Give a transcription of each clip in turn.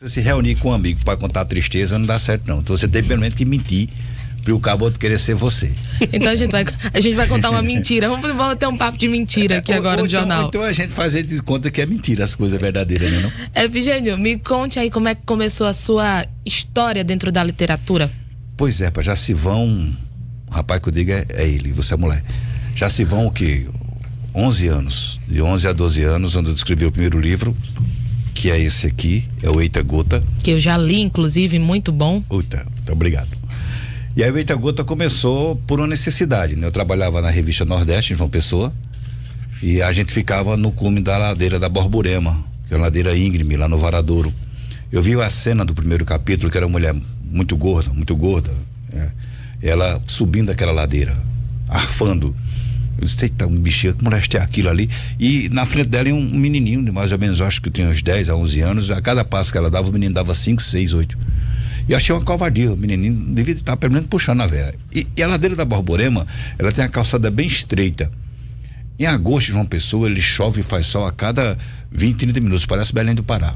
Você se reunir com um amigo para contar a tristeza não dá certo não. Então você tem pelo menos que mentir para o caboclo querer ser você. Então a gente vai contar uma mentira. Vamos ter um papo de mentira aqui agora no jornal. Então a gente fazer de conta que é mentira as coisas verdadeiras, né, não? Efigênio, me conte aí como é que começou a sua história dentro da literatura. Pois é, já se vão, o rapaz que eu digo é ele, você é mulher. Já se vão o quê? 11 anos, de 11 a 12 anos, onde eu escrevi o primeiro livro, que é esse aqui, é o Eita Gota. Que eu já li, inclusive, muito bom. Muito obrigado. E aí o Eita Gota começou por uma necessidade, né? Eu trabalhava na revista Nordeste, em João Pessoa, e a gente ficava no cume da ladeira da Borborema, que é uma ladeira íngreme, lá no Varadouro. Eu vi a cena do primeiro capítulo, que era uma mulher muito gorda, ela subindo aquela ladeira, arfando. Eu disse, eita, um bichinho, que moleste é aquilo ali? E na frente dela um menininho, de mais ou menos, acho que tinha uns 10 a 11 anos, a cada passo que ela dava, o menino dava 5, 6, 8. E eu achei uma covardia, o menininho devia estar pelo menos puxando a véia. E a ladeira da Borborema, ela tem a calçada bem estreita. Em agosto, João Pessoa, ele chove e faz sol a cada 20, 30 minutos, parece Belém do Pará.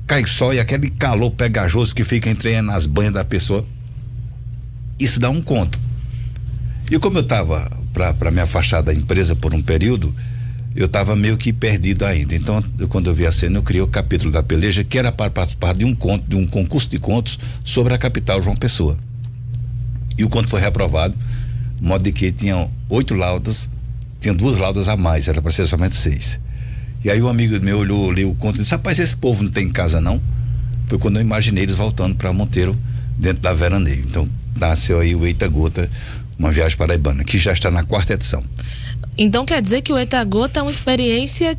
Cai sol e aquele calor pegajoso que fica entre nas banhas da pessoa. Isso dá um conto. E como eu estava para me afastar da empresa por um período, eu estava meio que perdido ainda. Então, quando eu vi a cena, eu criei o capítulo da peleja, que era para participar de um conto, de um concurso de contos sobre a capital João Pessoa. E o conto foi reprovado, de modo de que tinham 8 laudas, tinha 2 laudas a mais, era para ser somente 6. E aí um amigo meu olhou, leu o conto e disse, rapaz, esse povo não tem casa não? Foi quando eu imaginei eles voltando para Monteiro, dentro da Veraneio. Então, nasceu aí o Eita Gota, uma viagem paraibana, que já está na 4ª edição. Então quer dizer que o Eita Gota é uma experiência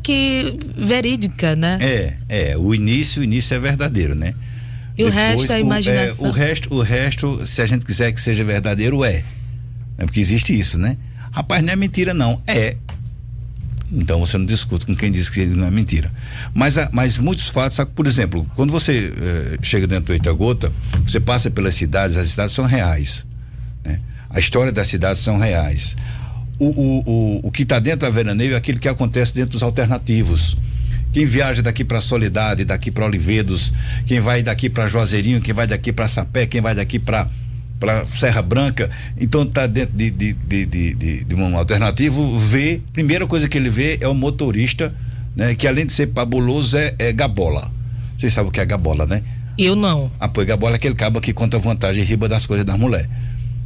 verídica, né? O início é verdadeiro, né? E depois, o resto é a imaginação. O resto, se a gente quiser que seja verdadeiro, é porque existe isso, né? Rapaz, não é mentira não, então você não discute com quem diz que não é mentira. Mas muitos fatos, sabe? Por exemplo, quando você chega dentro do Eita Gota, você passa pelas cidades, as cidades são reais, né? A história das cidades são reais. O que está dentro da Veraneio é aquilo que acontece dentro dos alternativos. Quem viaja daqui para Soledade, daqui para Olivedos, quem vai daqui para Juazeirinho, quem vai daqui para Sapé, quem vai daqui para Serra Branca, então está dentro de um alternativo. Primeira coisa que ele vê é o motorista, né? Que além de ser fabuloso é gabola. Vocês sabem o que é gabola, né? Eu não. Pois gabola é aquele cabo que conta vantagem e riba das coisas das mulheres,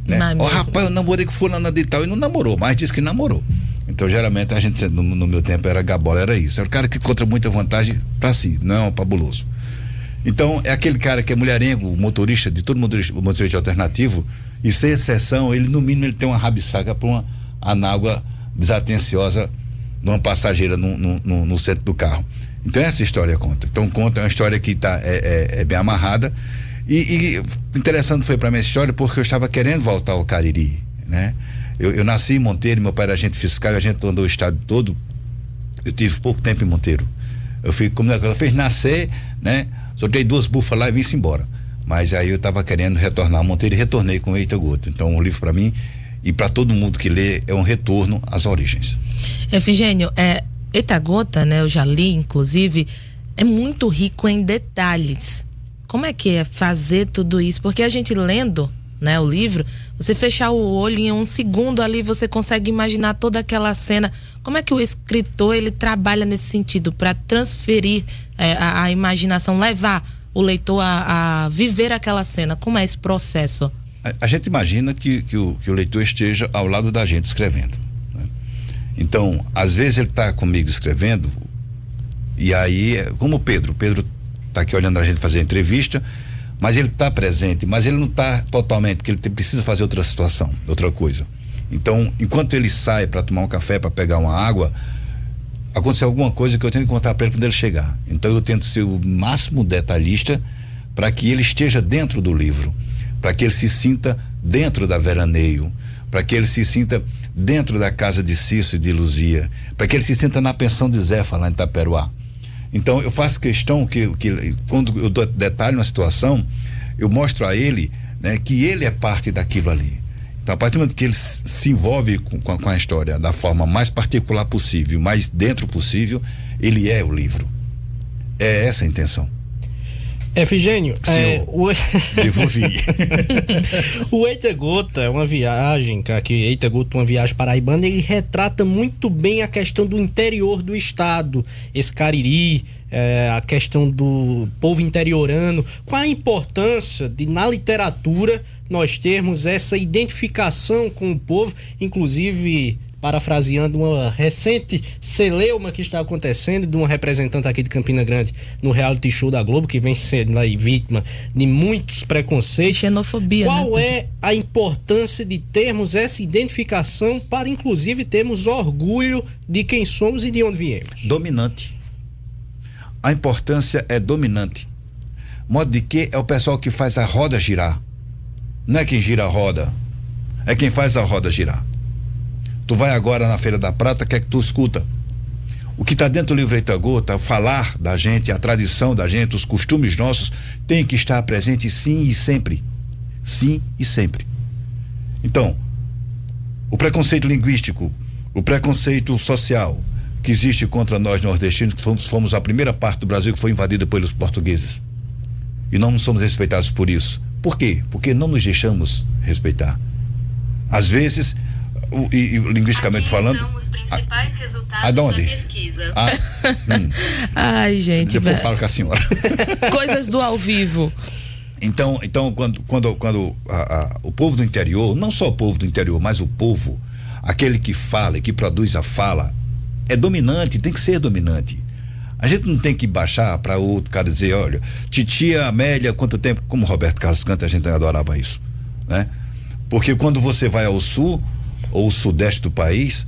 né? Rapaz, eu namorei com fulana de tal e não namorou, mas disse que namorou. Então geralmente a gente, no meu tempo era gabola, era isso, era o cara que conta muita vantagem pra si, não é um fabuloso. Então é aquele cara que é mulherengo, motorista, de todo motorista alternativo, e sem exceção, ele no mínimo ele tem uma rabisaca pra uma anágua desatenciosa de uma passageira no centro do carro. Então essa história conta. Então conta, é uma história que é bem amarrada. E interessante foi para mim essa história porque eu estava querendo voltar ao Cariri, né? Eu nasci em Monteiro, meu pai era agente fiscal, a gente andou o estado todo. Eu tive pouco tempo em Monteiro. Eu fui, como ela fez nascer, né? Soltei 2 bufas lá e vim-se embora. Mas aí eu estava querendo retornar a Monteiro e retornei com Eita Gota. Então o livro para mim e para todo mundo que lê é um retorno às origens. Efigênio, Eita Gota, né? Eu já li, inclusive, é muito rico em detalhes. Como é que é fazer tudo isso? Porque a gente lendo, né, o livro, você fechar o olho em um segundo ali, você consegue imaginar toda aquela cena. Como é que o escritor, ele trabalha nesse sentido para transferir a imaginação, levar o leitor a viver aquela cena? Como é esse processo? A gente imagina que o leitor esteja ao lado da gente escrevendo, né? Então, às vezes ele está comigo escrevendo e aí, como o Pedro tá aqui olhando a gente fazer a entrevista, mas ele tá presente, mas ele não tá totalmente, porque ele precisa fazer outra situação, outra coisa. Então, enquanto ele sai para tomar um café, para pegar uma água, aconteceu alguma coisa que eu tenho que contar para ele quando ele chegar. Então eu tento ser o máximo detalhista para que ele esteja dentro do livro, para que ele se sinta dentro da Veraneio, para que ele se sinta dentro da casa de Cício e de Luzia, para que ele se sinta na pensão de Zefa lá em Itaperuá. Então eu faço questão que quando eu dou detalhe na situação, eu mostro a ele, né, que ele é parte daquilo ali. Então a partir do momento que ele se envolve com a história da forma mais particular possível, mais dentro possível, ele é o livro. É essa a intenção. Efigênio, devolvi. O Eita Gota é uma viagem, aqui Eita Gota, uma viagem paraibana, ele retrata muito bem a questão do interior do estado, esse Cariri, a questão do povo interiorano. Qual a importância de, na literatura, nós termos essa identificação com o povo, inclusive parafraseando uma recente celeuma que está acontecendo de uma representante aqui de Campina Grande no reality show da Globo, que vem sendo aí vítima de muitos preconceitos. Xenofobia. Qual é a importância de termos essa identificação para inclusive termos orgulho de quem somos e de onde viemos? Dominante. A importância é dominante. Modo de que é o pessoal que faz a roda girar. Não é quem gira a roda, é quem faz a roda girar. Tu vai agora na Feira da Prata, o que é que tu escuta? O que está dentro do livro Eita Gota, falar da gente, a tradição da gente, os costumes nossos, tem que estar presente sim e sempre. Sim e sempre. Então, o preconceito linguístico, o preconceito social que existe contra nós nordestinos, que fomos a primeira parte do Brasil que foi invadida pelos portugueses. E não somos respeitados por isso. Por quê? Porque não nos deixamos respeitar. Às vezes, linguisticamente falando. Estão os principais resultados da pesquisa. Ai, gente. Depois eu falo com a senhora. Coisas do ao vivo. Então quando o povo do interior, não só o povo do interior, mas o povo, aquele que fala e que produz a fala, é dominante, tem que ser dominante. A gente não tem que baixar para outro cara dizer, olha, titia Amélia, quanto tempo, como o Roberto Carlos canta, a gente adorava isso, né? Porque quando você vai ao sul ou sudeste do país,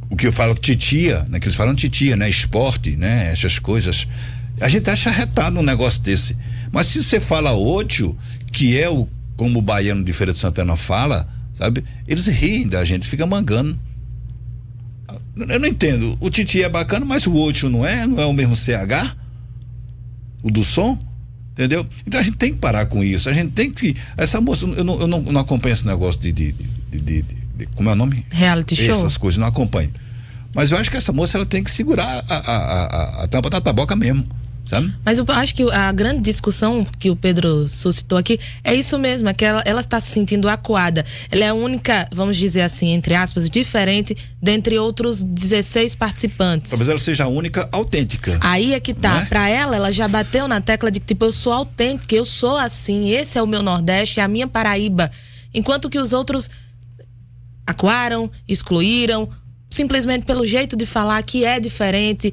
o que eu falo titia, né? Que eles falam titia, né? Esporte, né? Essas coisas, a gente acha retado um negócio desse, mas se você fala ódio, que é como o baiano de Feira de Santana fala, sabe? Eles riem da gente, fica mangando. Eu não entendo, o titi é bacana, mas o ódio não é o mesmo CH, o do som, entendeu? Então a gente tem que parar com isso, a gente tem que, essa moça, eu não acompanho esse negócio de como é o nome? Reality show? Essas coisas, não acompanho, mas eu acho que essa moça, ela tem que segurar a tampa da taboca mesmo, sabe? Mas eu acho que a grande discussão que o Pedro suscitou aqui é isso mesmo, é que ela está se sentindo acuada. Ela é a única, vamos dizer assim, entre aspas, diferente dentre outros 16 participantes. Talvez ela seja a única autêntica. Aí é que tá, né? Pra ela já bateu na tecla de que, tipo, eu sou autêntica, eu sou assim, esse é o meu Nordeste, é a minha Paraíba. Enquanto que os outros acuaram, excluíram, simplesmente pelo jeito de falar que é diferente,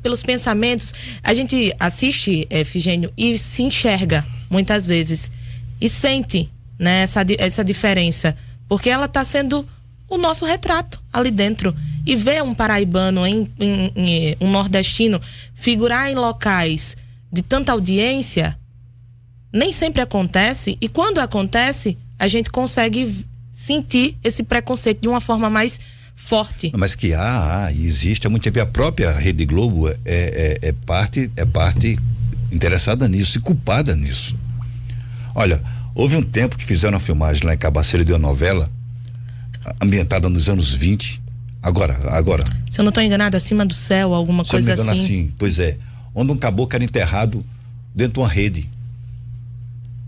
pelos pensamentos. A gente assiste, Efigênio, e se enxerga muitas vezes e sente, né, essa diferença, porque ela está sendo o nosso retrato ali dentro. E ver um paraibano, um nordestino figurar em locais de tanta audiência nem sempre acontece, e quando acontece a gente consegue sentir esse preconceito de uma forma mais forte. Mas que existe há muito tempo. A própria Rede Globo é parte interessada nisso e culpada nisso. Olha, houve um tempo que fizeram uma filmagem lá em Cabaceira de uma novela ambientada nos anos 20. Agora. Se eu não estou enganado, Acima do Céu, alguma coisa assim. Se eu não me engano, assim. Pois é. Onde um caboclo era enterrado dentro de uma rede.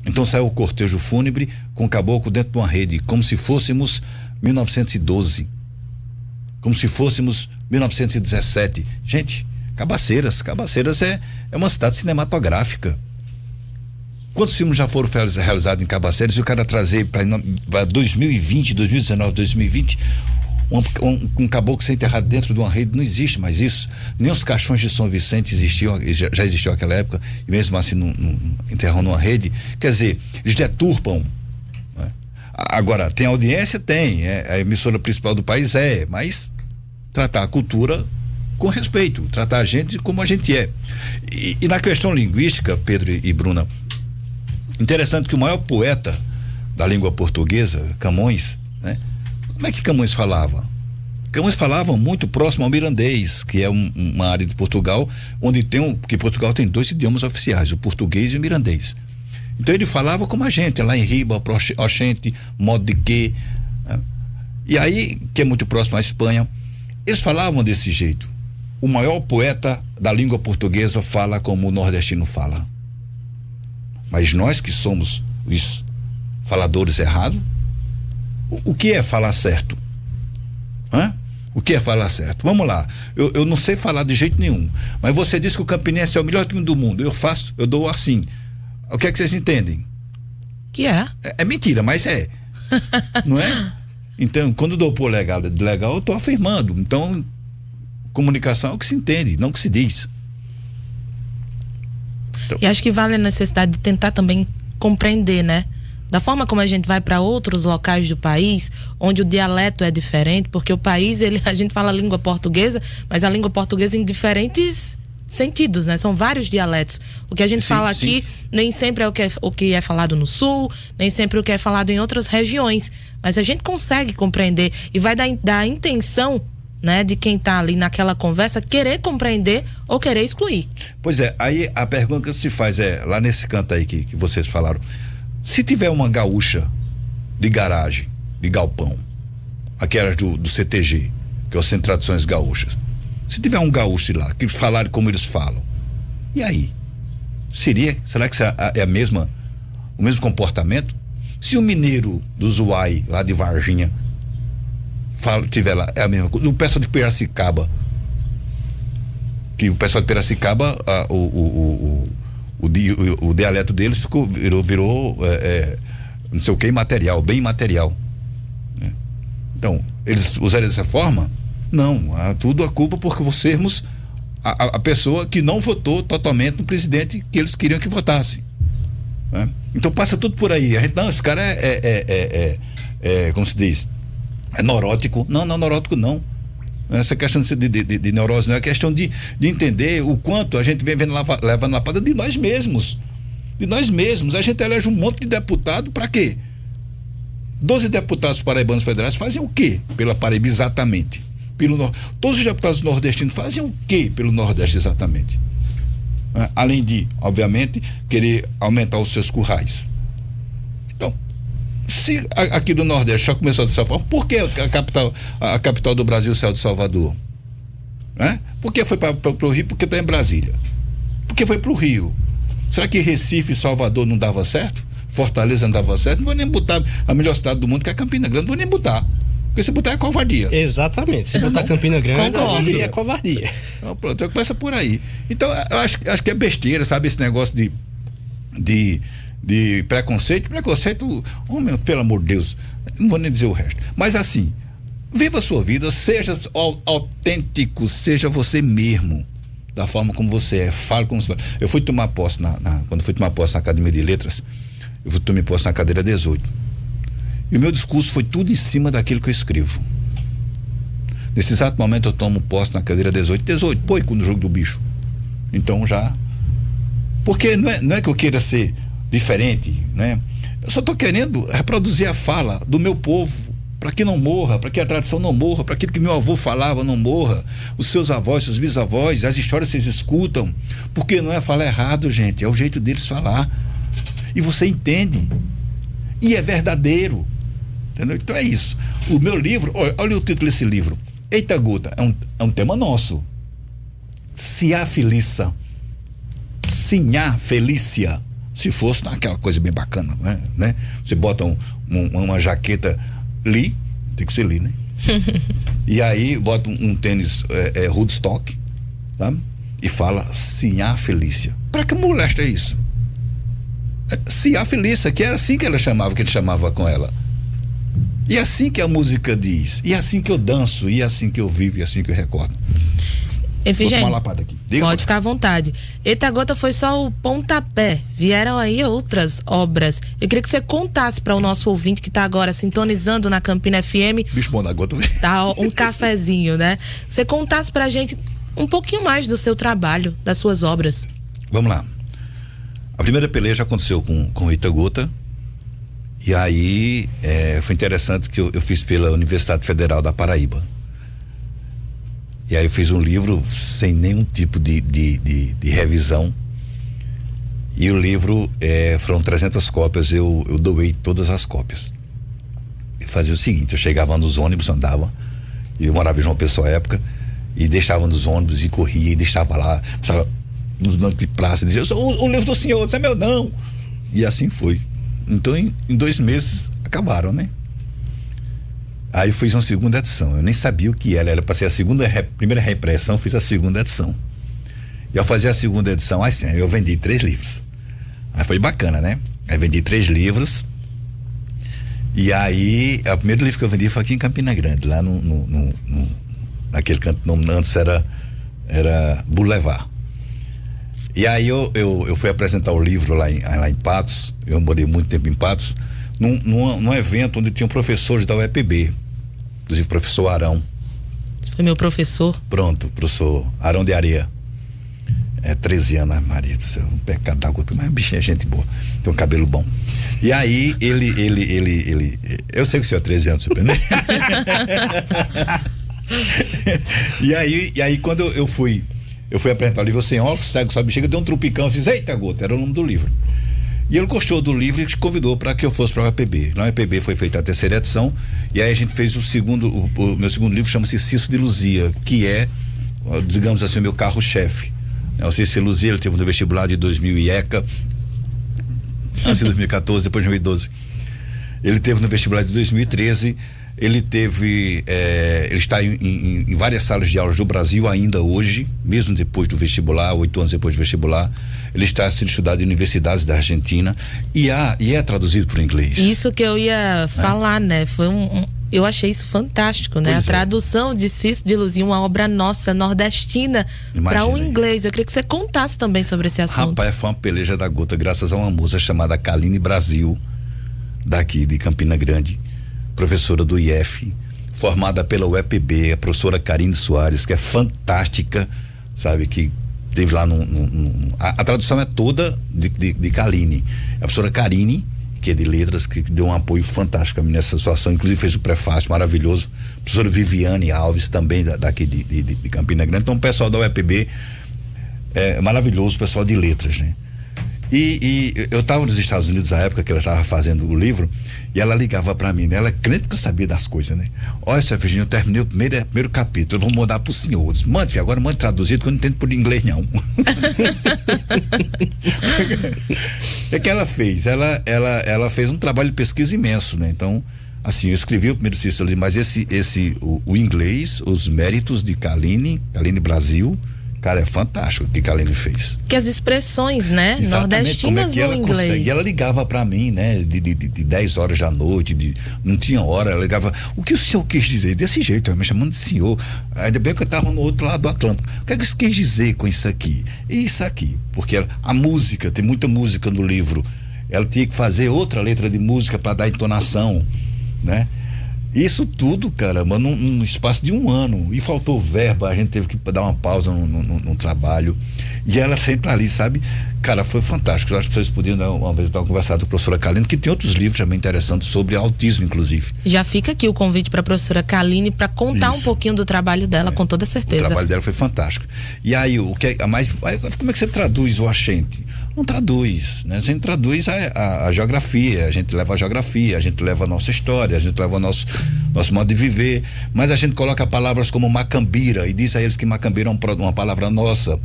Então saiu o cortejo fúnebre com o caboclo dentro de uma rede, como se fôssemos 1912. Como se fôssemos 1917. Gente, Cabaceiras é uma cidade cinematográfica. Quantos filmes já foram realizados em Cabaceiras e o cara trazer para 2020, 2019, 2020 um caboclo ser enterrado dentro de uma rede? Não existe mais isso. Nem os caixões de São Vicente já existiam naquela época, e mesmo assim não enterram numa rede. Quer dizer, eles deturpam, né? Agora, tem audiência? Tem, a emissora principal do país mas tratar a cultura com respeito, tratar a gente como a gente é. E na questão linguística, Pedro e Bruna, interessante que o maior poeta da língua portuguesa, Camões, né? Como é que Camões falava? Camões falava muito próximo ao mirandês, que é uma área de Portugal, onde porque Portugal tem 2 idiomas oficiais, o português e o mirandês. Então ele falava como a gente, lá em Riba, Oxente, modo de que, né? E aí, que é muito próximo à Espanha, eles falavam desse jeito. o maior poeta da língua portuguesa fala como o nordestino fala. Mas nós que somos os faladores errados, o que é falar certo? O que é falar certo? Vamos lá, eu não sei falar de jeito nenhum, mas você diz que o Campinense é o melhor time do mundo, eu dou assim. O que é que vocês entendem? Que é? É mentira, mas é. Não é? Então, quando eu dou por legal, eu estou afirmando. Então, comunicação é o que se entende, não o que se diz. Então, e acho que vale a necessidade de tentar também compreender, né? Da forma como a gente vai para outros locais do país, onde o dialeto é diferente, porque o país, a gente fala a língua portuguesa, mas a língua portuguesa em diferentes sentidos, né? São vários dialetos. O que a gente fala aqui nem sempre é o que é falado no sul, nem sempre o que é falado em outras regiões, mas a gente consegue compreender e vai dar intenção, né, de quem tá ali naquela conversa querer compreender ou querer excluir. Pois é, aí a pergunta que se faz é, lá nesse canto aí que vocês falaram, se tiver uma gaúcha de garagem, de galpão, aquelas do CTG, que é o Centro de Tradições Gaúchas, se tiver um gaúcho lá, que falarem como eles falam, e aí? Será que é o mesmo comportamento? Se o mineiro do Zuai, lá de Varginha, tiver lá, é a mesma coisa. O pessoal de Piracicaba, que o pessoal de Piracicaba, o dialeto deles virou não sei o que, imaterial, bem imaterial, né? Então, eles usarem dessa forma? Não, tudo a culpa porque sermos a pessoa que não votou totalmente no presidente que eles queriam que votasse, né? Então passa tudo por aí. A gente, não, esse cara como se diz, é neurótico. Não, neurótico não. Essa questão de neurose não é questão de entender o quanto a gente vem levando lapada de nós mesmos. De nós mesmos. A gente elege um monte de deputado para quê? 12 deputados paraibanos federais fazem o quê pela Paraíba exatamente? Todos os deputados nordestinos fazem o quê pelo Nordeste exatamente? Além de, obviamente, querer aumentar os seus currais. Então, se aqui do Nordeste já começou dessa forma, por que a capital do Brasil saiu de Salvador? Por que foi para o Rio? Porque está em Brasília. Por que foi para o Rio? Será que Recife e Salvador não dava certo? Fortaleza não dava certo? Não vou nem botar a melhor cidade do mundo, que é Campina Grande, não vou nem botar. Porque se botar é covardia. Exatamente. Se botar Campina Grande, é covardia. Então, pronto, começa por aí. Então, eu acho que é besteira, sabe, esse negócio de preconceito. Preconceito, pelo amor de Deus, não vou nem dizer o resto. Mas assim, viva a sua vida, seja autêntico, seja você mesmo, da forma como você é, fale como você fala. Eu fui tomar posse quando fui tomar posse na Academia de Letras, eu fui tomar posse na cadeira 18. E o meu discurso foi tudo em cima daquilo que eu escrevo. Nesse exato momento eu tomo posse na cadeira 18, poico no jogo do bicho. Então já. Porque não é que eu queira ser diferente, né? Eu só estou querendo reproduzir a fala do meu povo, para que não morra, para que a tradição não morra, para aquilo que meu avô falava não morra, os seus avós, seus bisavós, as histórias vocês escutam, porque não é falar errado, gente, é o jeito deles falar. E você entende. E é verdadeiro. Entendeu? Então é isso. O meu livro, olha o título desse livro. Eita Gota, é um tema nosso. Sinhá Felícia. Sinhá Felícia. Se fosse naquela coisa bem bacana, né? Você bota uma jaqueta Lee, tem que ser Lee, né? E aí bota um tênis Woodstock, tá? E fala Sinhá Felícia. Pra que molesta isso? Sinhá Felícia, que era assim que ele chamava com ela. E é assim que a música diz, e é assim que eu danço, e é assim que eu vivo, e é assim que eu recordo. Vou tomar uma lapada aqui. Pode ficar à vontade. Eita Gota foi só o pontapé, vieram aí outras obras. Eu queria que você contasse para o nosso ouvinte que está agora sintonizando na Campina FM. Bicho bom da gota. Tá, um cafezinho, né? Você contasse pra gente um pouquinho mais do seu trabalho, das suas obras. Vamos lá. A primeira peleja aconteceu com Eita Gota. E aí foi interessante que eu fiz pela Universidade Federal da Paraíba. E aí eu fiz um livro sem nenhum tipo de revisão. E o livro foram 300 cópias, eu doei todas as cópias. E fazia o seguinte, eu chegava nos ônibus, andava, e eu morava em João Pessoa à época, E deixava nos ônibus e corria, e deixava lá, nos bancos de praça, e dizia: o livro do senhor, isso é meu não. E assim foi. Então em 2 meses acabaram, né? Aí eu fiz uma segunda edição. Eu nem sabia o que era para ser primeira reimpressão, fiz a segunda edição. E ao fazer a segunda edição, assim, eu vendi 3 livros. Aí foi bacana, né? Aí vendi 3 livros. E aí, o primeiro livro que eu vendi foi aqui em Campina Grande, lá naquele canto, antes era Boulevard. E aí eu fui apresentar o livro lá em Patos. Eu morei muito tempo em Patos, num evento onde tinham professores da UEPB, inclusive o professor Arão. Foi meu professor. Pronto, professor Arão de Areia. 13 anos, Maria do céu, um pecado da gota, mas o bichinho é gente boa, tem um cabelo bom. E aí ele eu sei que o senhor é 13 anos, super, né? E aí quando eu fui apresentar o livro sem óculos, cego, sabe, chega, deu um trupicão, eu fiz: eita gota, era o nome do livro. E ele gostou do livro e convidou para que eu fosse para a UEPB. Na UEPB foi feita a 3ª edição, e aí a gente fez o meu segundo livro, chama-se Cício de Luzia, que é, digamos assim, o meu carro-chefe. O Cício de Luzia, ele teve no vestibular de 2000 e ECA, antes de 2014, depois de 2012. Ele teve no vestibular de 2013, ele está em várias salas de aulas do Brasil ainda hoje, mesmo depois do vestibular, 8 anos depois do vestibular. Ele está sendo estudado em universidades da Argentina e é traduzido para o inglês. Isso que eu ia falar, né? Foi eu achei isso fantástico, né? Pois a tradução de Cício de Luzia, uma obra nossa, nordestina, para o inglês. Eu queria que você contasse também sobre esse assunto. Rapaz, foi uma peleja da gota, graças a uma moça chamada Kaline Brasil, daqui de Campina Grande, professora do IF, formada pela UEPB, a professora Karine Soares, que é fantástica, sabe, que teve lá a tradução é toda de Kaline. A professora Karine, que é de letras, que deu um apoio fantástico a mim nessa situação, inclusive fez o prefácio maravilhoso. A professora Viviane Alves, também daqui de Campina Grande. Então o pessoal da UEPB é maravilhoso, o pessoal de letras, né? E eu estava nos Estados Unidos na época que ela estava fazendo o livro, e ela ligava para mim, né? Ela é crente que eu sabia das coisas, né? Olha, senhor Virgínio, eu terminei o primeiro capítulo, eu vou mandar pro senhor. Eu disse: mande, filho, agora mande traduzido, que eu não entendo por inglês não. É que ela fez? Ela fez um trabalho de pesquisa imenso, né? Então, assim, eu escrevi o primeiro Cício, mas o inglês, os méritos de Kaline Brasil, cara, é fantástico o que Kaline fez. Que as expressões, né? Exatamente, nordestinas como é que no inglês. Consegue? E ela ligava pra mim, né? De 10 horas da noite, não tinha hora, ela ligava: o que o senhor quis dizer? Desse jeito, me chamando de senhor. Ainda bem que eu tava no outro lado do Atlântico. O que é que você quis dizer com isso aqui? E isso aqui, porque a música, tem muita música no livro, ela tinha que fazer outra letra de música para dar entonação, né? Isso tudo, caramba, num espaço de 1 ano. E faltou verba, a gente teve que dar uma pausa no trabalho. E ela sempre ali, sabe? Cara, foi fantástico. Eu acho que vocês podiam uma vez dar uma conversada com a professora Kaline, que tem outros livros também interessantes sobre autismo, inclusive. Já fica aqui o convite para a professora Kaline para contar um pouquinho do trabalho dela, com toda certeza. O trabalho dela foi fantástico. E aí, como é que você traduz o Axente? Não traduz, né? A gente traduz a geografia, a gente leva a geografia, a gente leva a nossa história, a gente leva o nosso modo de viver, mas a gente coloca palavras como macambira e diz a eles que macambira é uma palavra nossa.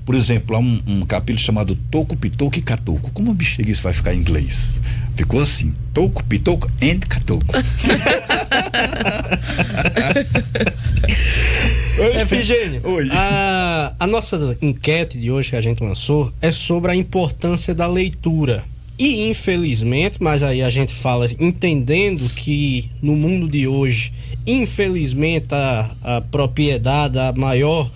Por exemplo, há um capítulo chamado Toco, Pitoco e Catoco. Como o bicho isso vai ficar em inglês? Ficou assim: Toco, Pitoco and Catoco. Efigênio, oi. A nossa enquete de hoje que a gente lançou é sobre a importância da leitura. E infelizmente, mas aí a gente fala entendendo que no mundo de hoje, infelizmente, a propriedade, a maior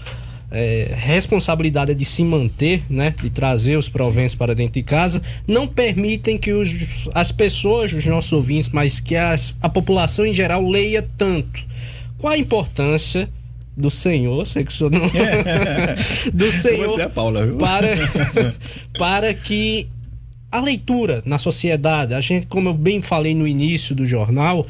responsabilidade é de se manter, né, de trazer os proventos para dentro de casa, não permitem que as pessoas, os nossos ouvintes, mas que a população em geral leia tanto. Qual a importância do Senhor, sei que o senhor não do Senhor você é Paula, viu? para que a leitura na sociedade, a gente, como eu bem falei no início do jornal,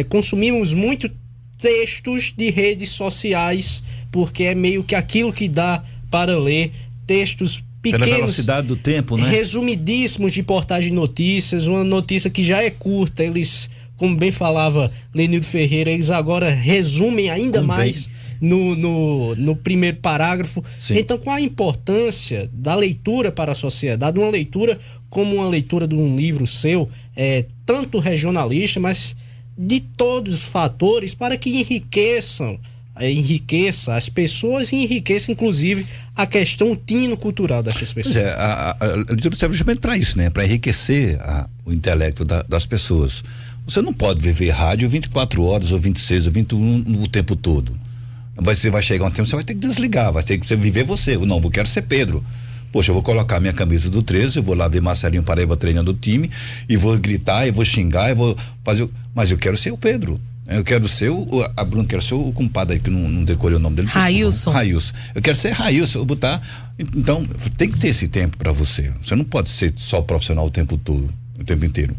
consumimos muito textos de redes sociais, porque é meio que aquilo que dá para ler, textos pequenos, pela velocidade do tempo, né? Resumidíssimos de portais de notícias, uma notícia que já é curta, eles, como bem falava Lenildo Ferreira, eles agora resumem ainda mais no primeiro parágrafo. Sim. Então, qual a importância da leitura para a sociedade? Uma leitura como uma leitura de um livro seu, tanto regionalista, mas de todos os fatores, para que enriqueça as pessoas e enriqueça, inclusive, a questão tino-cultural dessas pessoas. Pois a leitura serve justamente para isso, né? Para enriquecer o intelecto das pessoas. Você não pode viver rádio 24 horas, ou 26, ou 21 o tempo todo. Você vai chegar um tempo, você vai ter que desligar, vai ter que viver você. Não, eu quero ser Pedro. Poxa, eu vou colocar minha camisa do 13, eu vou lá ver Marcelinho Paraíba treinando o time, e vou gritar, e vou xingar, e vou fazer. Mas eu quero ser o Pedro. Eu quero ser a Bruna, quero ser o compadre aí que não decorei o nome dele. Railson. Eu quero ser Railson, eu botar. Então, tem que ter esse tempo para você. Você não pode ser só profissional o tempo todo, o tempo inteiro.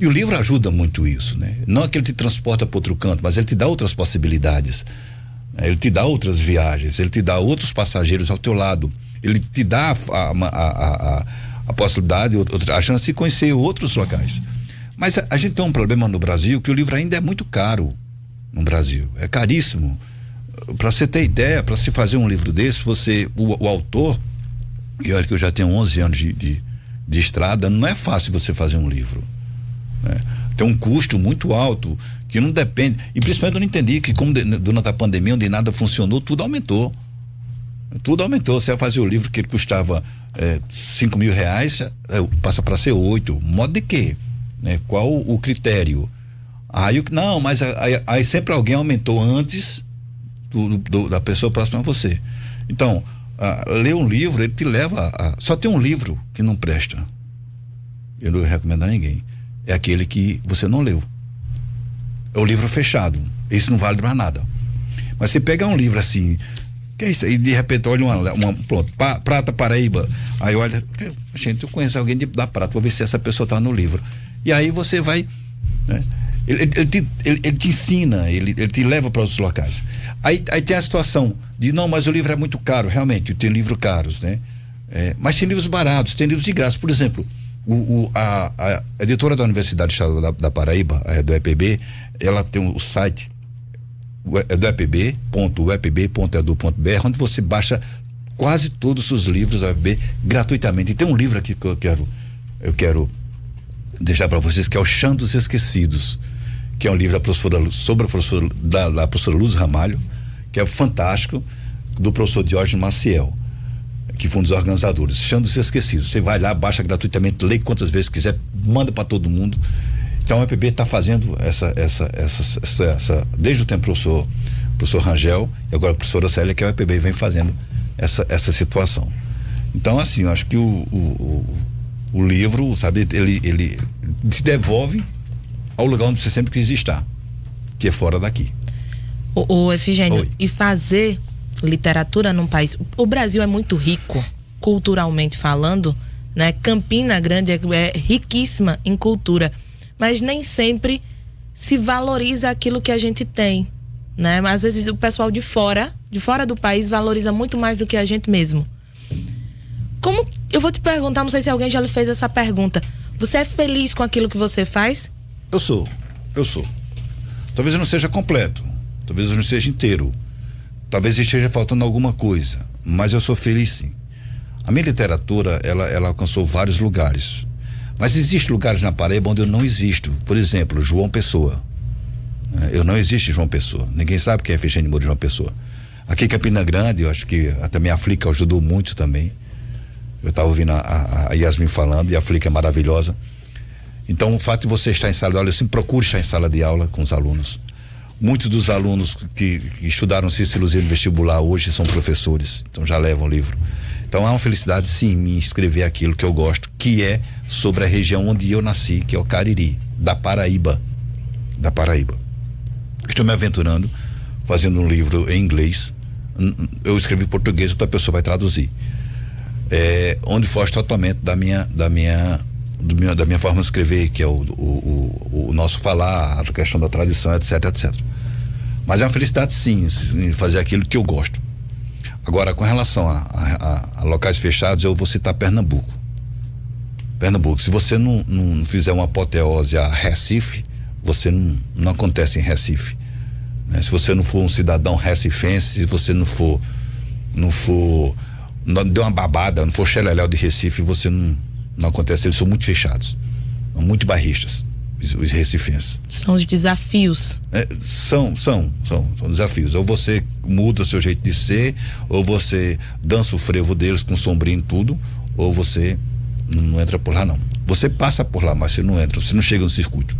E o livro ajuda muito isso, né? Não é que ele te transporta para outro canto, mas ele te dá outras possibilidades. Ele te dá outras viagens, ele te dá outros passageiros ao teu lado. Ele te dá a possibilidade, a chance de conhecer outros locais. Mas a gente tem um problema no Brasil, que o livro ainda é muito caro no Brasil, é caríssimo. Para você ter ideia, para se fazer um livro desse, o autor, e olha que eu já tenho 11 anos de estrada, não é fácil você fazer um livro, né? Tem um custo muito alto, que não depende, e principalmente eu não entendi que como durante a pandemia, onde nada funcionou, tudo aumentou, você vai fazer o livro que ele custava R$5.000, passa para ser 8, modo de quê? Né? Qual o critério? Não, mas aí sempre alguém aumentou antes da pessoa próxima a você. Então, ler um livro, ele te leva só tem um livro que não presta, eu não recomendo a ninguém, é aquele que você não leu, é o livro fechado, esse não vale pra nada. Mas você pegar um livro assim, que é isso aí, de repente olha pronto, Prata Paraíba, aí olha, gente, eu conheço alguém da Prata, vou ver se essa pessoa tá no livro. E aí você vai, né? Ele te ensina, ele te leva para outros locais. Aí tem a situação de, não, mas o livro é muito caro, realmente, tem livros caros, né? Mas tem livros baratos, tem livros de graça. Por exemplo, a editora da Universidade Estadual da Paraíba, do EPB, ela tem o site do epb.uepb.edu.br, onde você baixa quase todos os livros da UEPB gratuitamente. E tem um livro aqui que eu quero deixar para vocês, que é o Chão dos Esquecidos, que é um livro sobre a professora Luz Ramalho, que é fantástico, do professor Diógenes Maciel, que foi um dos organizadores. Chão dos Esquecidos, você vai lá, baixa gratuitamente, lê quantas vezes quiser, manda para todo mundo. Então a UEPB está fazendo essa desde o tempo do professor Rangel, e agora a professora Célia, que a UEPB vem fazendo essa situação. Então, assim, eu acho que o livro, sabe, ele te devolve ao lugar onde você sempre quis estar, que é fora daqui. O Efigênio, e fazer literatura num país, o Brasil é muito rico, culturalmente falando, né? Campina Grande é riquíssima em cultura, mas nem sempre se valoriza aquilo que a gente tem, né? Mas às vezes o pessoal de fora do país valoriza muito mais do que a gente mesmo. Como, eu vou te perguntar, não sei se alguém já lhe fez essa pergunta, você é feliz com aquilo que você faz? Eu sou. Talvez eu não seja completo, talvez eu não seja inteiro, talvez esteja faltando alguma coisa, mas eu sou feliz sim. A minha literatura, ela alcançou vários lugares, mas existem lugares na Paraíba onde eu não existo. Por exemplo, João Pessoa. Eu não existo em João Pessoa, ninguém sabe quem é Efigênio Moura de João Pessoa. Aqui em Campina Grande, eu acho que até minha Flica ajudou muito também. Eu estava ouvindo a Yasmin falando, e a Flica é maravilhosa. Então, o fato de você estar em sala de aula, eu sempre procuro estar em sala de aula com os alunos. Muitos dos alunos que estudaram Cícero Luziano no vestibular hoje são professores, então já levam o livro. Então, há uma felicidade, sim, em mim escrever aquilo que eu gosto, que é sobre a região onde eu nasci, que é o Cariri, da Paraíba. Estou me aventurando, fazendo um livro em inglês. Eu escrevi em português, outra pessoa vai traduzir. Onde foge totalmente da minha forma de escrever, que é o nosso falar, a questão da tradição, etc. Mas é uma felicidade, sim, em fazer aquilo que eu gosto. Agora, com relação a locais fechados, eu vou citar Pernambuco. Se você não fizer uma apoteose a Recife, você não acontece em Recife. né? Se você não for um cidadão recifense, se você não deu uma babada, não for xeleléu de Recife, você não acontece. Eles são muito fechados, muito barristas, os recifenses. São os desafios. São desafios. Ou você muda o seu jeito de ser, ou você dança o frevo deles com sombrinho e tudo, ou você não entra por lá, não. Você passa por lá, mas você não entra, você não chega no circuito.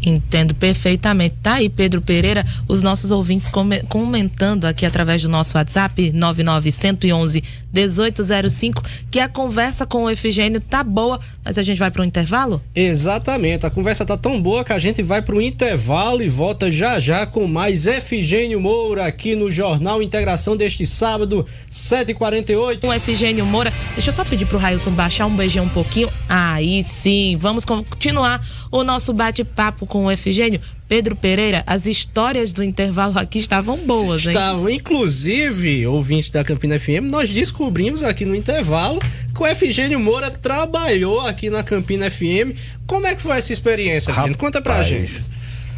Entendo perfeitamente. Tá aí, Pedro Pereira, os nossos ouvintes comentando aqui através do nosso WhatsApp 99111-1805 que a conversa com o Efigênio tá boa, mas a gente vai para um intervalo? Exatamente, a conversa tá tão boa que a gente vai para o intervalo e volta já com mais Efigênio Moura aqui no Jornal Integração deste sábado, 7h48. O Efigênio Moura, deixa eu só pedir pro Railson baixar um beijinho um pouquinho. Aí sim, vamos continuar o nosso bate-papo com o Efigênio. Pedro Pereira, as histórias do intervalo aqui estavam boas, hein? Estavam, inclusive, ouvintes da Campina FM, nós descobrimos aqui no intervalo que o Efigênio Moura trabalhou aqui na Campina FM. Como é que foi essa experiência, Efigênio? Conta pra gente.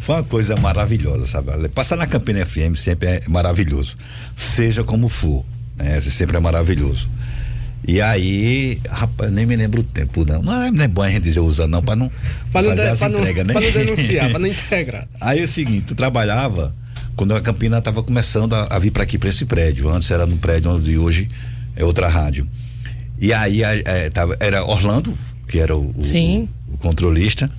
Foi uma coisa maravilhosa, sabe? Passar na Campina FM sempre é maravilhoso, seja como for, né? Sempre é maravilhoso. E aí, rapaz, nem me lembro o tempo, não. Não é bom a gente dizer usando, não, pra não fazer essa entrega, né? Pra não denunciar, pra não integrar. Aí é o seguinte, eu trabalhava quando a Campina estava começando a vir para aqui, para esse prédio. Antes era no prédio onde hoje é outra rádio. E aí era Orlando, que era o controlista,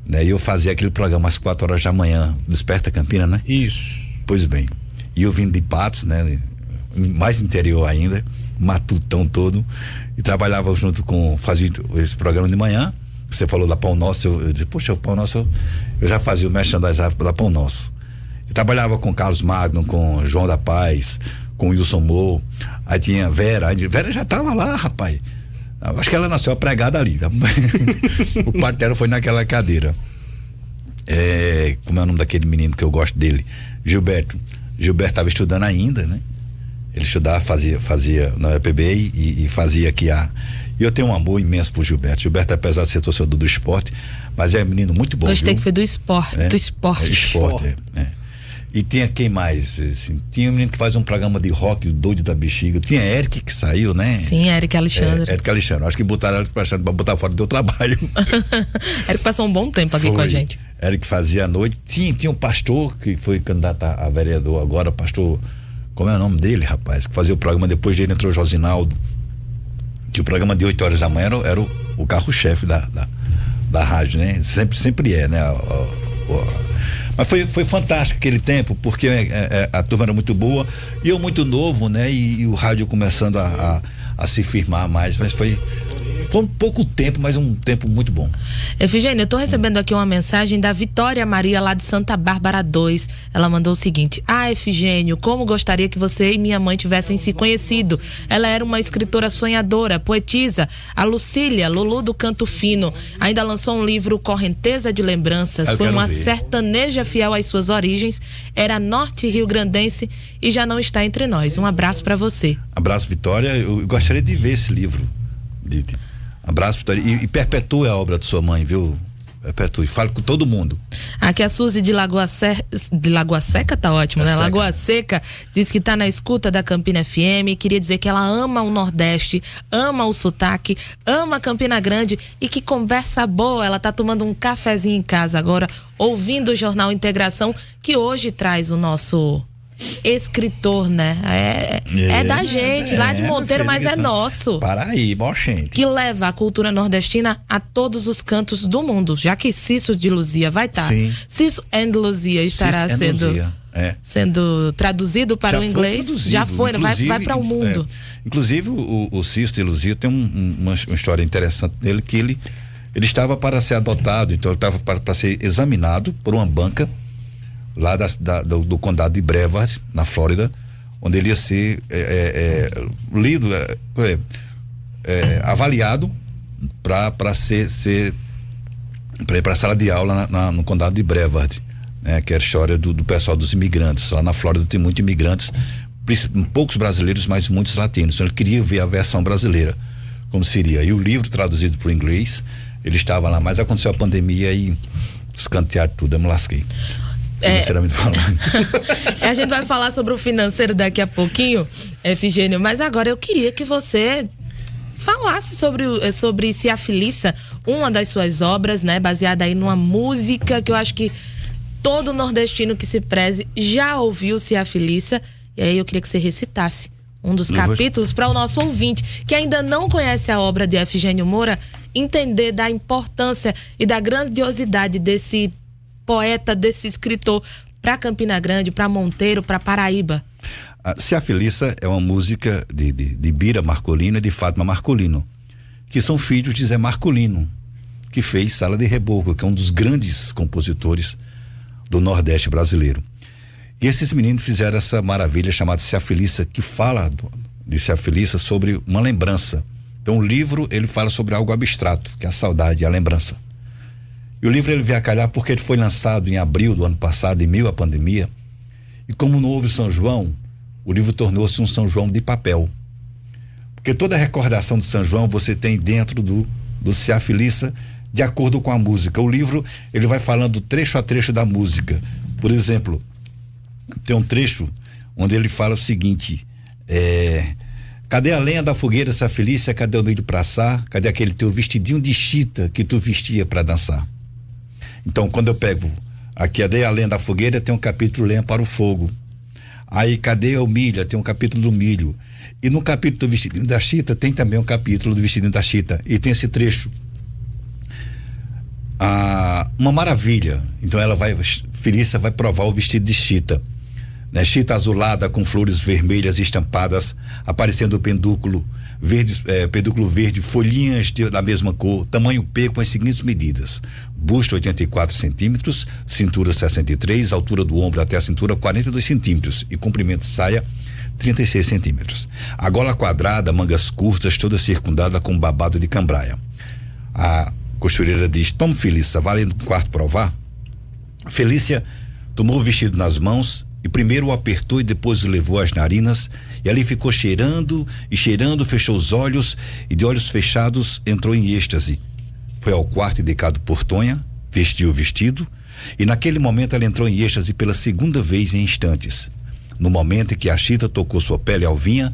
né? E eu fazia aquele programa às 4h da manhã, Desperta Campina, né? Isso. Pois bem. E eu vindo de Patos, né? Mais interior ainda, matutão todo, e trabalhava junto fazia esse programa de manhã. Você falou da Pão Nosso, eu disse, poxa, o Pão Nosso, eu já fazia o merchandising da Pão Nosso. Eu trabalhava com Carlos Magno, com João da Paz, com Wilson Moore, aí tinha Vera já tava lá, rapaz. Acho que ela nasceu pregada ali. O parto dela foi naquela cadeira. Como é o nome daquele menino que eu gosto dele? Gilberto estava estudando ainda, né? Ele estudava, fazia na UEPB e fazia aqui e eu tenho um amor imenso por Gilberto. Gilberto, apesar de ser torcedor do esporte, mas é um menino muito bom. Gostei que foi do esporte. Do esporte. E tinha quem mais? Assim, tinha um menino que faz um programa de rock, o Doido da Bexiga. Tinha Eric que saiu, né? Sim, Eric Alexandre. Eric Alexandre. Acho que botaram Eric Alexandre pra botar fora do teu trabalho. Eric passou um bom tempo aqui com a gente. Eric fazia à noite. Tinha um pastor que foi candidato a vereador agora, pastor. Como é o nome dele, rapaz? Que fazia o programa, depois dele entrou o Josinaldo. Que o programa de 8h da manhã era o carro-chefe da rádio, né? Sempre é, né? Mas foi fantástico aquele tempo, porque a turma era muito boa e eu muito novo, né? E o rádio começando a se firmar mais, mas foi um pouco tempo, mas um tempo muito bom. Efigênio, eu tô recebendo aqui uma mensagem da Vitória Maria, lá de Santa Bárbara 2. Ela mandou o seguinte: Efigênio, como gostaria que você e minha mãe tivessem se conhecido. Ela era uma escritora sonhadora, poetisa, a Lucília, Lulu do Canto Fino. Ainda lançou um livro, Correnteza de Lembranças. Foi uma sertaneja fiel às suas origens, era norte rio-grandense e já não está entre nós. Um abraço para você. Abraço, Vitória. Eu gostaria de ver esse livro. Abraço, Vitória. E perpetue a obra de sua mãe, viu? Perpetue. Fale com todo mundo. Aqui a Suzy de Lagoa Seca tá ótimo, né? Lagoa Seca diz que tá na escuta da Campina FM. Queria dizer que ela ama o Nordeste, ama o sotaque, ama Campina Grande e que conversa boa. Ela tá tomando um cafezinho em casa agora, ouvindo o Jornal Integração, que hoje traz o nosso escritor, né? É da gente, lá de Monteiro, mas é nosso. Paraíba, gente. Que leva a cultura nordestina a todos os cantos do mundo, já que Cício de Luzia vai estar. Cício and Luzia estará sendo traduzido para o inglês. Já foi, vai para o mundo. Inclusive, o Cício de Luzia tem uma história interessante dele, que ele estava para ser adotado, então ele estava para ser examinado por uma banca lá do condado de Brevard, na Flórida, onde ele ia ser avaliado para ir para a sala de aula no condado de Brevard, né? Que era a história do pessoal dos imigrantes. Lá na Flórida tem muitos imigrantes, poucos brasileiros, mas muitos latinos. Então ele queria ver a versão brasileira, como seria. E o livro traduzido para o inglês, ele estava lá, mas aconteceu a pandemia e escantearam tudo, eu me lasquei. financeiramente falando. A gente vai falar sobre o financeiro daqui a pouquinho, Efigênio, mas agora eu queria que você falasse sobre Se Afiliça, uma das suas obras, né, baseada aí numa música que eu acho que todo nordestino que se preze já ouviu Se Afiliça, e aí eu queria que você recitasse um dos capítulos para o nosso ouvinte que ainda não conhece a obra de Efigênio Moura entender da importância e da grandiosidade desse poeta, desse escritor para Campina Grande, para Monteiro, para Paraíba. Se Afiliça é uma música de Bira Marcolino e de Fátima Marcolino, que são filhos de Zé Marcolino, que fez Sala de Reboco, que é um dos grandes compositores do Nordeste brasileiro. E esses meninos fizeram essa maravilha chamada Se Afiliça, que fala de Se Afiliça sobre uma lembrança. Então o livro, ele fala sobre algo abstrato, que é a saudade e a lembrança. E o livro ele veio a calhar porque ele foi lançado em abril do ano passado, em meio à pandemia, e como não houve São João, o livro tornou-se um São João de papel. Porque toda a recordação de São João você tem dentro do Se Afiliça, de acordo com a música. O livro, ele vai falando trecho a trecho da música. Por exemplo, tem um trecho onde ele fala o seguinte: cadê a lenha da fogueira, Se Afiliça? Cadê o milho pra assar? Cadê aquele teu vestidinho de chita que tu vestia para dançar? Então, quando eu pego aqui, cadê a lenha da fogueira, tem um capítulo lenha para o fogo. Aí, cadê o milho? Tem um capítulo do milho. E no capítulo do vestidinho da chita, tem também um capítulo do vestidinho da chita. E tem esse trecho. Uma maravilha. Então Felícia vai provar o vestido de chita, né? Chita azulada com flores vermelhas estampadas, aparecendo o pedúnculo verde, folhinhas da mesma cor, tamanho P com as seguintes medidas: busto 84 centímetros, cintura 63, altura do ombro até a cintura 42 centímetros e comprimento de saia 36 centímetros. A gola quadrada, mangas curtas, toda circundada com babado de cambraia. A costureira diz: toma, Felícia, vai no quarto provar. Felícia tomou o vestido nas mãos e primeiro o apertou e depois o levou às narinas, e ali ficou cheirando e cheirando, fechou os olhos e de olhos fechados entrou em êxtase. Foi ao quarto indicado por Tonha, vestiu o vestido e naquele momento ela entrou em êxtase pela segunda vez em instantes. No momento em que a chita tocou sua pele alvinha,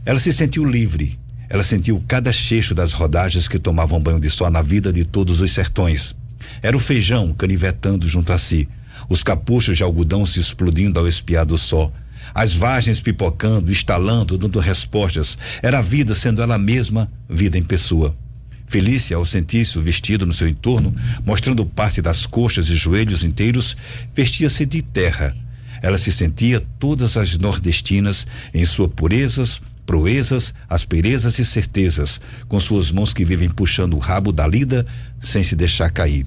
ela se sentiu livre. Ela sentiu cada cheiro das rodagens que tomavam banho de sol na vida de todos os sertões. Era o feijão canivetando junto a si, os capuchos de algodão se explodindo ao espiar do sol, as vargens pipocando, estalando, dando respostas. Era a vida sendo ela mesma, vida em pessoa. Felícia, ao sentir-se o vestido no seu entorno, mostrando parte das coxas e joelhos inteiros, vestia-se de terra. Ela se sentia todas as nordestinas em suas purezas, proezas, asperezas e certezas, com suas mãos que vivem puxando o rabo da lida sem se deixar cair.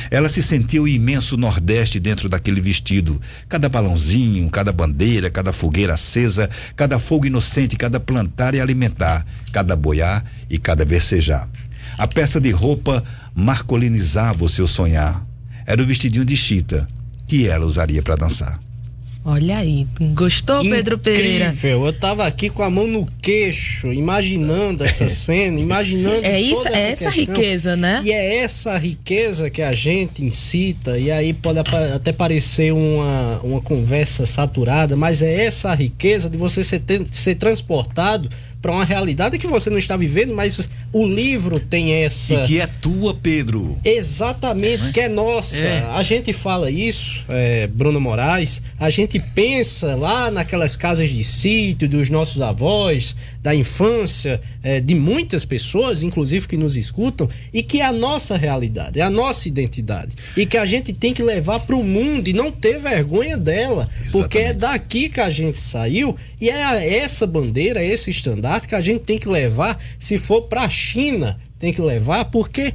Ela se sentia o imenso Nordeste dentro daquele vestido, cada balãozinho, cada bandeira, cada fogueira acesa, cada fogo inocente, cada plantar e alimentar, cada boiar e cada versejar. A peça de roupa marcolinizava o seu sonhar. Era o vestidinho de chita que ela usaria para dançar. Olha aí, gostou, Pedro Pereira? Incrível, eu tava aqui com a mão no queixo, imaginando essa cena, imaginando toda essa riqueza, né? E é essa riqueza que a gente incita, e aí pode até parecer uma conversa saturada, mas é essa riqueza de você ser transportado para uma realidade que você não está vivendo, mas o livro tem essa... E que é tua, Pedro. Exatamente, que é nossa. A gente fala isso, Bruno Moraes, a gente pensa lá naquelas casas de sítio dos nossos avós, da infância, de muitas pessoas, inclusive que nos escutam, e que é a nossa realidade, é a nossa identidade, e que a gente tem que levar para o mundo e não ter vergonha dela. Exatamente. Porque é daqui que a gente saiu, e é essa bandeira, esse estandarte que a gente tem que levar. Se for pra China, tem que levar, porque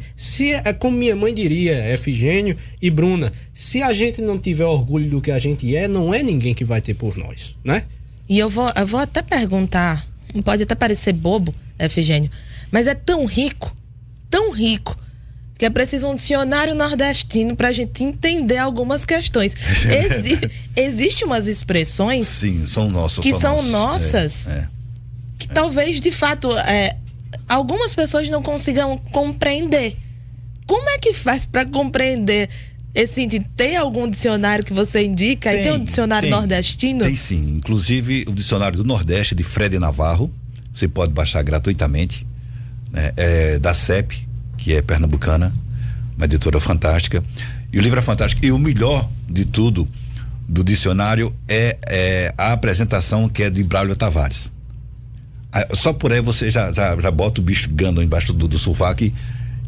como minha mãe diria, Efigênio e Bruna, se a gente não tiver orgulho do que a gente não é ninguém que vai ter por nós, né? E eu vou até perguntar, pode até parecer bobo, Efigênio, mas é tão rico, que é preciso um dicionário nordestino pra gente entender algumas questões. Existem umas expressões... Sim, são nossas. Que são nossas... que talvez, de fato, algumas pessoas não consigam compreender. Como é que faz para compreender tem algum dicionário que você indica? Tem um dicionário nordestino? Tem sim, inclusive o dicionário do Nordeste de Fred Navarro, você pode baixar gratuitamente, né? É da CEP, que é pernambucana, uma editora fantástica, e o livro é fantástico, e o melhor de tudo do dicionário é a apresentação, que é de Braulio Tavares. Só por aí você já bota o bicho grandão embaixo do sovaco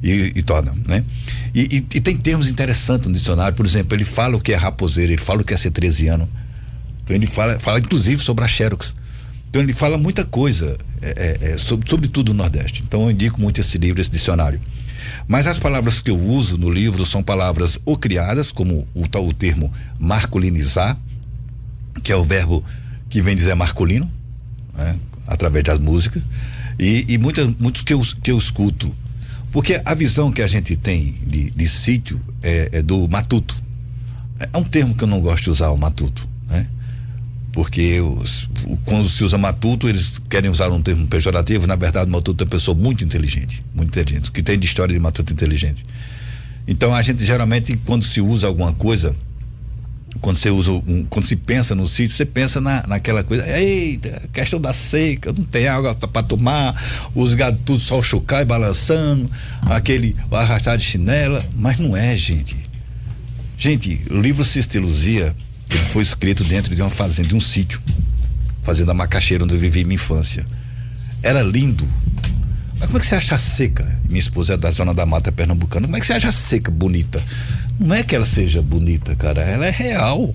e torna, né? E tem termos interessantes no dicionário. Por exemplo, ele fala o que é raposeiro, ele fala o que é ser 13ano. Então ele fala inclusive sobre a Xerox. Então ele fala muita coisa sobre tudo no Nordeste. Então eu indico muito esse livro, esse dicionário. Mas as palavras que eu uso no livro são palavras ou criadas, como o termo masculinizar, que é o verbo que vem dizer masculino, né? Através das músicas, e muitos que eu escuto, porque a visão que a gente tem de sítio é do matuto. É um termo que eu não gosto de usar, o matuto, né? Porque quando se usa matuto, eles querem usar um termo pejorativo. Na verdade, o matuto é uma pessoa muito inteligente, que tem de história de matuto inteligente. Então a gente geralmente, quando se usa alguma coisa, quando se pensa no sítio, você pensa naquela coisa, eita, questão da seca, não tem água para tomar, os gados tudo só chocar e balançando, o arrastar de chinela, mas não é, gente. Gente, o livro Cisto e Luzia, ele foi escrito dentro de uma fazenda, de um sítio, fazenda Macaxeira, onde eu vivi minha infância. Era lindo. Mas como é que você acha a seca? Minha esposa é da zona da mata pernambucana. Como é que você acha a seca bonita? Não é que ela seja bonita, cara, ela é real.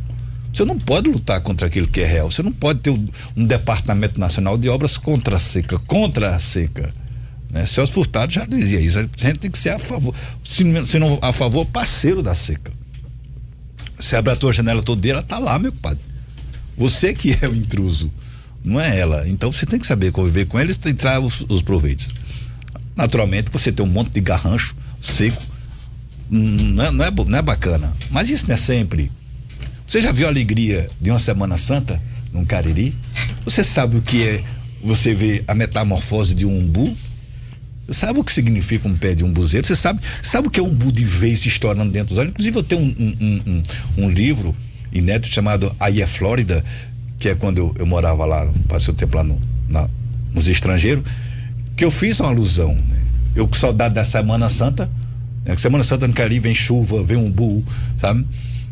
Você não pode lutar contra aquilo que é real. Você não pode ter um Departamento Nacional de Obras contra a seca, né? Celso Furtado já dizia isso. A gente tem que ser a favor, se não a favor, parceiro da seca. Você abre a tua janela todo dia, ela tá lá, meu compadre. Você que é o intruso, não é ela. Então você tem que saber conviver com eles e tirar os proveitos. Naturalmente, você tem um monte de garrancho seco, não é bacana. Mas isso não é sempre. Você já viu a alegria de uma Semana Santa num Cariri? Você sabe o que é você ver a metamorfose de um umbu? Você sabe o que significa um pé de umbuzeiro? Você sabe o que é um umbu de vez estourando dentro dos olhos? Inclusive eu tenho um livro inédito chamado Aí é Flórida, que é quando eu morava lá, passei o tempo lá nos estrangeiros, que eu fiz uma alusão, né? Eu com saudade da Semana Santa, né? Semana Santa no Cariri vem chuva, vem umbu, sabe?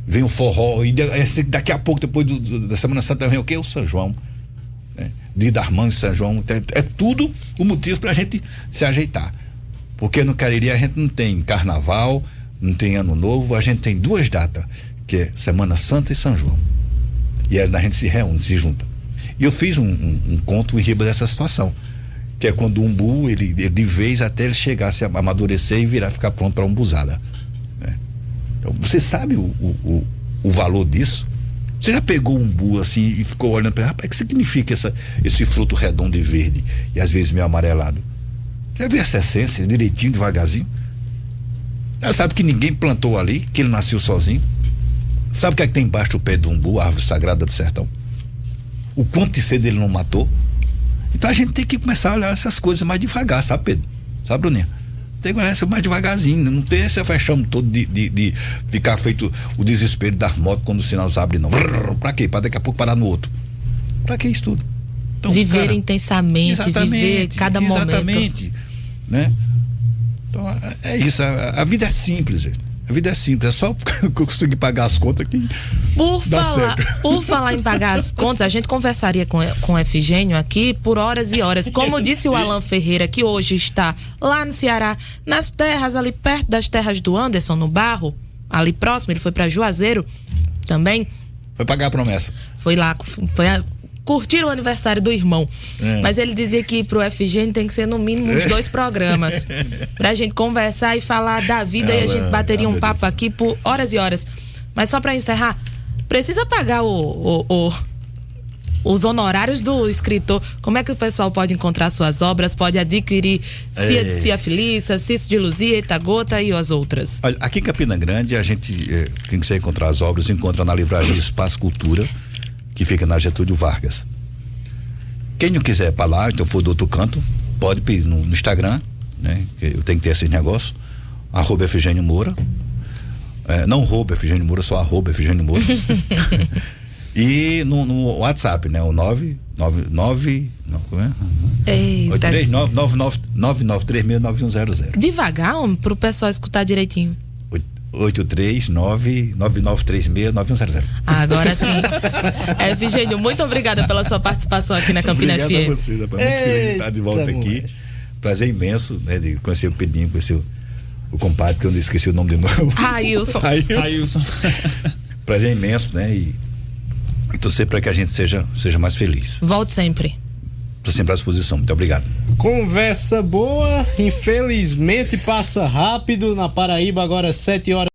Vem o forró, e daqui a pouco, depois da Semana Santa, vem o quê? O São João, né? Dia das Mães, São João, é tudo o motivo pra gente se ajeitar, porque no Cariri a gente não tem carnaval, não tem ano novo, a gente tem duas datas, que é Semana Santa e São João, e aí a gente se reúne, se junta. E eu fiz um conto em riba dessa situação, que é quando o umbu, ele de vez até ele chegar a se amadurecer e ficar pronto para umbuzada, né? Então você sabe o valor disso? Você já pegou um umbu assim e ficou olhando para, rapaz, o que significa esse fruto redondo e verde e às vezes meio amarelado? Já viu essa essência direitinho, devagarzinho? Já sabe que ninguém plantou ali, que ele nasceu sozinho? Sabe o que é que tem embaixo do pé do umbu, a árvore sagrada do sertão? O quanto de sede ele não matou? Então a gente tem que começar a olhar essas coisas mais devagar, sabe, Pedro? Sabe, Bruninha? Tem que olhar isso mais devagarzinho, não tem esse fechame todo de ficar feito o desespero das motos quando o sinal abre, não. Pra quê? Pra daqui a pouco parar no outro. Pra que isso tudo? Então, viver intensamente, viver cada momento. Exatamente, né? Então é isso, a vida é simples, gente. A vida é simples, é só conseguir pagar as contas que Por falar em pagar as contas, a gente conversaria com o Efigênio aqui por horas e horas. Como disse o Alan Ferreira, que hoje está lá no Ceará, nas terras ali perto das terras do Anderson, no Barro, ali próximo, ele foi para Juazeiro também. Foi pagar a promessa. Foi lá, curtir o aniversário do irmão. Mas ele dizia que pro Efigênio tem que ser no mínimo uns 2 programas pra gente conversar e falar da vida, e a gente bateria um papo aqui por horas e horas. Mas só pra encerrar, precisa pagar os honorários do escritor. Como é que o pessoal pode encontrar suas obras, pode adquirir Cia Felícia, Cisto de Luzia, Eita-Gota e as outras? Olha, aqui em Campina Grande, a gente, quem quiser encontrar as obras, encontra na livraria Espaço Cultura, que fica na Getúlio Vargas. Quem não quiser ir para lá, então for do outro canto, pode pedir no Instagram, né? Eu tenho que ter esses negócios, @Efigênio Moura, Não rouba Efigênio Moura, só @ Efigênio Moura. E no WhatsApp, né? O 999 993699900. Devagar, homem, pro pessoal escutar direitinho. 83999369100. Agora sim. Efigênio, muito obrigada pela sua participação aqui na Campina FM. Obrigado a você, muito feliz de estar de volta aqui. Prazer imenso, né, de conhecer o Pedrinho, conhecer o compadre, que eu não esqueci o nome de novo. Railson. Prazer imenso, né? E torcer para que a gente seja mais feliz. Volte sempre. Estou sempre à disposição. Muito obrigado. Conversa boa, infelizmente passa rápido. Na Paraíba agora 7h.